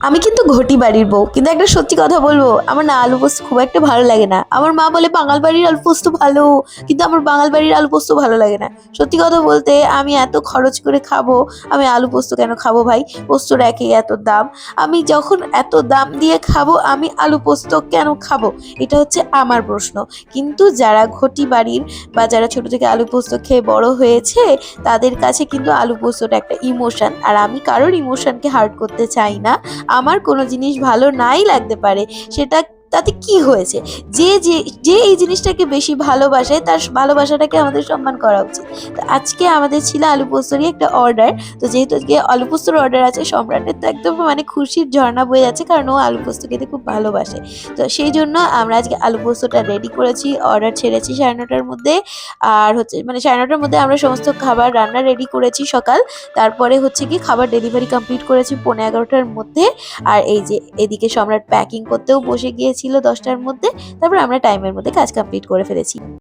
আমি কিন্তু ঘটি বাড়ির বউ, কিন্তু একটা সত্যি কথা বলবো, আমার না আলু পোস্ত খুব একটা ভালো লাগে না। আমার মা বলে বাঙাল বাড়ির আলু পোস্ত ভালো, কিন্তু আমার বাঙাল বাড়ির আলু পোস্ত ভালো লাগে না। সত্যি কথা বলতে, আমি এত খরচ করে খাবো, আমি আলু পোস্ত কেন খাবো ভাই? পোস্তর একই এত দাম। আমি যখন এত দাম দিয়ে খাবো, আমি আলু পোস্ত কেন খাবো? এটা হচ্ছে আমার প্রশ্ন। কিন্তু যারা ঘটি বাড়ির বা যারা ছোট থেকে আলু পোস্ত খেয়ে বড় হয়েছে, তাদের কাছে কিন্তু আলু পোস্তটা একটা ইমোশন, আর আমি কারোর ইমোশনকে হার্ট করতে চাই না। আমার কোনো জিনিস ভালো নাই লাগতে পারে, সেটা তাতে কি হয়েছে? যে যে যে এই জিনিসটাকে বেশি ভালোবাসে, তার ভালোবাসাটাকে আমাদের সম্মান করা উচিত। তো আজকে আমাদের ছিল আলু পোস্তরই একটা অর্ডার। তো যেহেতু আজকে আলু পোস্তর অর্ডার আছে, সম্রাটের তো একদম মানে খুশির ঝর্ণা বয়ে যাচ্ছে, কারণ ও আলু পোস্ত খেতে খুব ভালোবাসে। তো সেই জন্য আমরা আজকে আলু পোস্তটা রেডি করেছি, অর্ডার ছেড়েছি 9:30টার মধ্যে। আর হচ্ছে মানে 9:30টার মধ্যে আমরা সমস্ত খাবার রান্না রেডি করেছি সকাল। তারপরে হচ্ছে কি খাবার ডেলিভারি কমপ্লিট করেছি 11:15টার মধ্যে। আর এই যে এদিকে সম্রাট প্যাকিং করতেও বসে গিয়েছিল 10টার মধ্যে। তারপর আমরা টাইমের মধ্যে কাজ কমপ্লিট করে ফেলেছি।